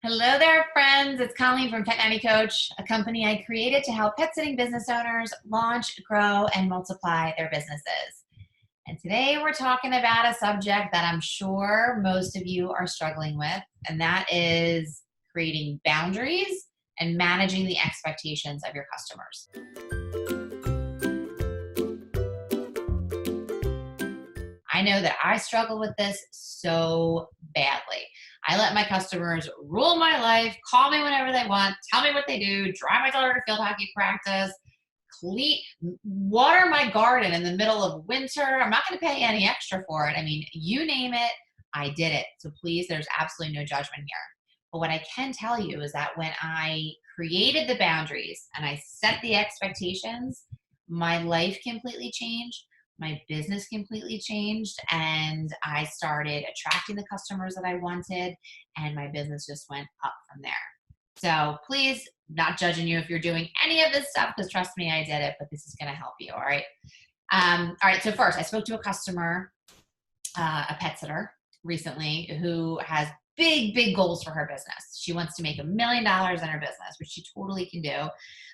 Hello there, friends. It's Colleen from Pet Nanny Coach, a company I created to help pet sitting business owners launch, grow, and multiply their businesses. And today we're talking about a subject that I'm sure most of you are struggling with, and that is creating boundaries and managing the expectations of your customers. I know that I struggle with this so badly. I let my customers rule my life, call me whenever they want, tell me what they do, drive my daughter to field hockey practice, clean, water my garden in the middle of winter. I'm not going to pay any extra for it. I mean, you name it, I did it. So please, there's absolutely no judgment here. But what I can tell you is that when I created the boundaries and I set the expectations, my life completely changed. My business completely changed, and I started attracting the customers that I wanted, and my business just went up from there. So please, not judging you if you're doing any of this stuff, because trust me, I did it, but this is going to help you. All right. All right. So first, I spoke to a customer, a pet sitter recently, who has big goals for her business. She wants to make $1 million in her business, which she totally can do.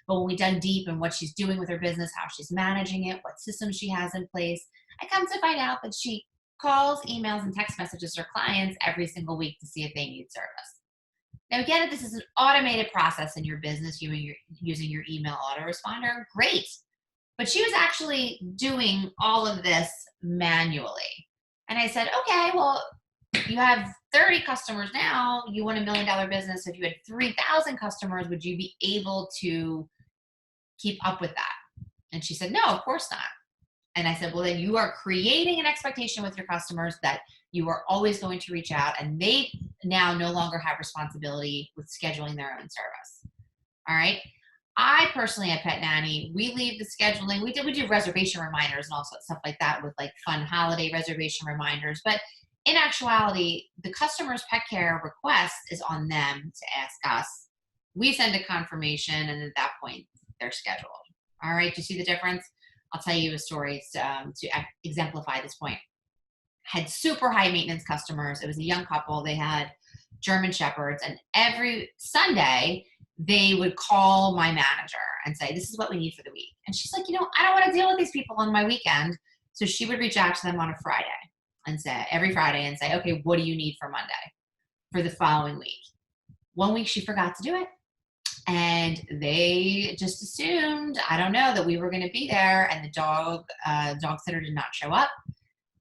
But when we dug deep in what she's doing with her business, how she's managing it, what systems she has in place, I come to find out that she calls, emails, and text messages her clients every single week to see if they need service. Now, again, if this is an automated process in your business, using your email autoresponder, great. But she was actually doing all of this manually. And I said, okay, well, you have 30 customers now, you want $1 million business. If you had 3,000 customers, would you be able to keep up with that? And she said, no, of course not. And I said, well, then you are creating an expectation with your customers that you are always going to reach out, and they now no longer have responsibility with scheduling their own service. All right. I personally at Pet Nanny, we leave the scheduling. We do reservation reminders and all sorts of stuff like that, with like fun holiday reservation reminders. But in actuality, the customer's pet care request is on them to ask us. We send a confirmation, and at that point, they're scheduled. All right, do you see the difference? I'll tell you a story to exemplify this point. Had super high maintenance customers. It was a young couple. They had German Shepherds, and every Sunday, they would call my manager and say, this is what we need for the week. And she's like, I don't want to deal with these people on my weekend. So she would reach out to them on a Friday and say, every Friday, and say, okay, what do you need for Monday for the following week? One week she forgot to do it, and they just assumed, I don't know, that we were going to be there, and the dog sitter did not show up,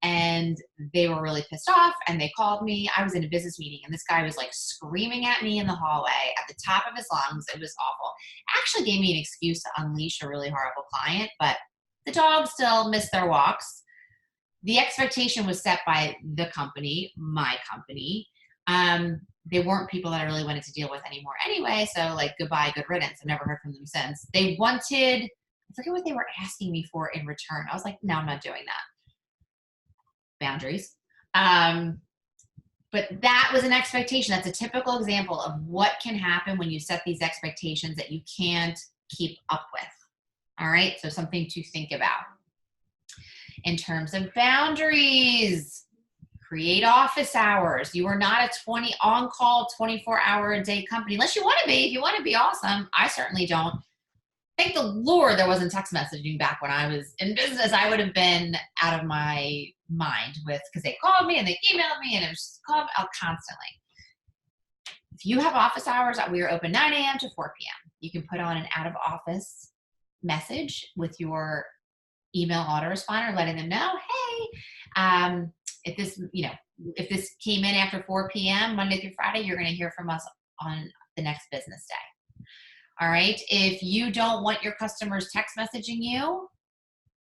and they were really pissed off, and they called me. I was in a business meeting, and this guy was like screaming at me in the hallway at the top of his lungs. It was awful. Actually gave me an excuse to unleash a really horrible client, but the dogs still missed their walks. The expectation was set by the company, my company. They weren't people that I really wanted to deal with anymore anyway. So like, goodbye, good riddance. I've never heard from them since. They wanted, I forget what they were asking me for in return. I was like, no, I'm not doing that. Boundaries. But that was an expectation. That's a typical example of what can happen when you set these expectations that you can't keep up with. All right. So something to think about. In terms of boundaries, create office hours. You are not a on-call 24-hour-a-day company, unless you want to be. If you want to be awesome, I certainly don't. Thank the Lord there wasn't text messaging back when I was in business. I would have been out of my mind because they called me and they emailed me, and it was just called out constantly. If you have office hours, we are open 9 a.m. to 4 p.m. You can put on an out-of-office message with your email autoresponder, letting them know, hey, if this came in after 4 p.m. Monday through Friday, you're going to hear from us on the next business day. All right. If you don't want your customers text messaging you,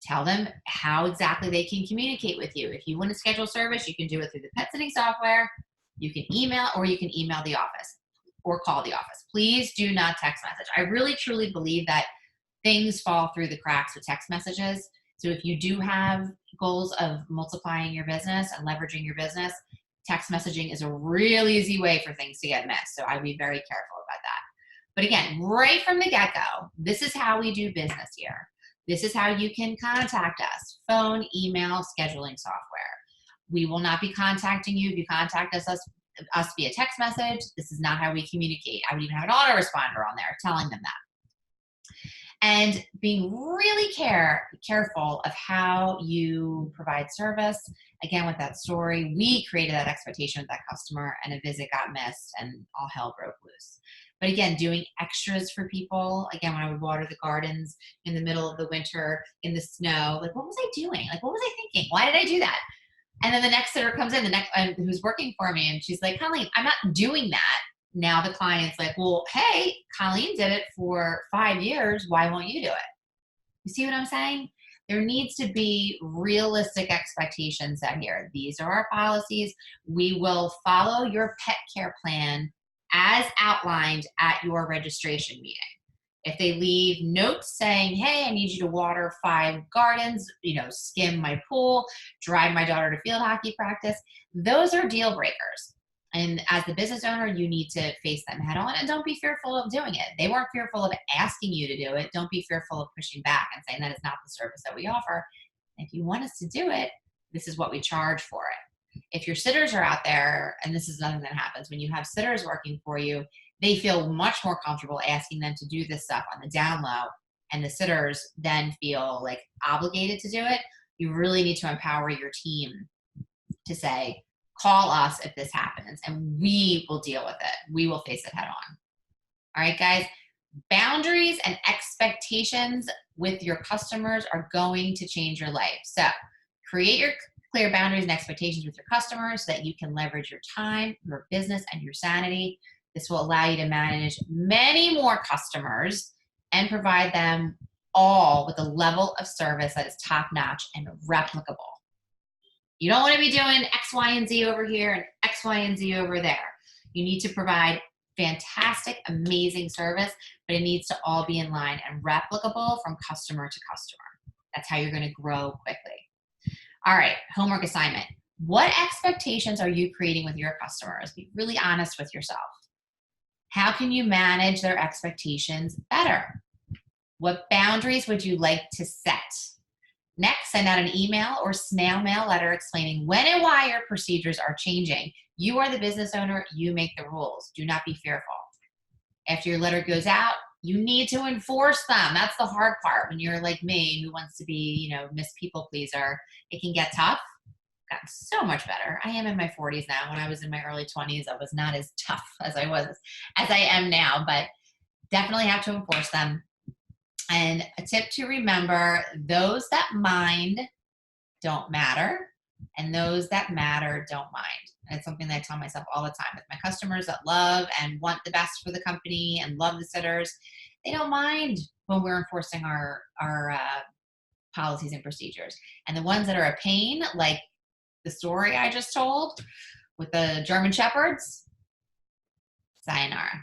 tell them how exactly they can communicate with you. If you want to schedule service, you can do it through the pet sitting software. You can email, or you can email the office or call the office. Please do not text message. I really, truly believe that things fall through the cracks with text messages. So if you do have goals of multiplying your business and leveraging your business, text messaging is a really easy way for things to get missed. So I'd be very careful about that. But again, right from the get-go, this is how we do business here. This is how you can contact us: phone, email, scheduling software. We will not be contacting you if you contact us us via text message. This is not how we communicate. I would even have an autoresponder on there telling them that. And being really careful of how you provide service. Again, with that story, we created that expectation with that customer, and a visit got missed and all hell broke loose. But again, doing extras for people. Again, when I would water the gardens in the middle of the winter in the snow, like, what was I doing? Like, what was I thinking? Why did I do that? And then the next sitter comes in, who's working for me, and she's like, Colleen, I'm not doing that. Now the client's like, well, hey, Colleen did it for 5 years. Why won't you do it? You see what I'm saying? There needs to be realistic expectations set here. These are our policies. We will follow your pet care plan as outlined at your registration meeting. If they leave notes saying, hey, I need you to water 5 gardens, skim my pool, drive my daughter to field hockey practice, those are deal breakers. And as the business owner, you need to face them head on, and don't be fearful of doing it. They weren't fearful of asking you to do it. Don't be fearful of pushing back and saying that is not the service that we offer. If you want us to do it, this is what we charge for it. If your sitters are out there, and this is nothing that happens, when you have sitters working for you, they feel much more comfortable asking them to do this stuff on the down low, and the sitters then feel like obligated to do it. You really need to empower your team to say, call us if this happens, and we will deal with it. We will face it head on. All right, guys, boundaries and expectations with your customers are going to change your life. So create your clear boundaries and expectations with your customers so that you can leverage your time, your business, and your sanity. This will allow you to manage many more customers and provide them all with a level of service that is top-notch and replicable. You don't want to be doing X, Y, and Z over here and X, Y, and Z over there. You need to provide fantastic, amazing service, but it needs to all be in line and replicable from customer to customer. That's how you're going to grow quickly. All right, homework assignment. What expectations are you creating with your customers? Be really honest with yourself. How can you manage their expectations better? What boundaries would you like to set? Next, send out an email or snail mail letter explaining when and why your procedures are changing. You are the business owner. You make the rules. Do not be fearful. After your letter goes out, you need to enforce them. That's the hard part. When you're like me, who wants to be, Miss People Pleaser, it can get tough. Gotten so much better. I am in my 40s now. When I was in my early 20s, I was not as tough as I am now, but definitely have to enforce them. And a tip to remember, those that mind don't matter, and those that matter don't mind. And it's something that I tell myself all the time. With my customers that love and want the best for the company and love the sitters, they don't mind when we're enforcing our policies and procedures. And the ones that are a pain, like the story I just told with the German Shepherds, sayonara.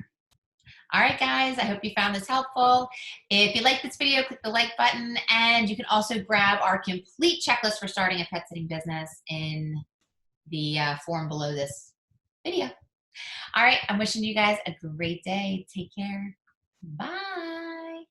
All right, guys, I hope you found this helpful. If you like this video, click the like button, and you can also grab our complete checklist for starting a pet sitting business in the form below this video. All right, I'm wishing you guys a great day. Take care. Bye.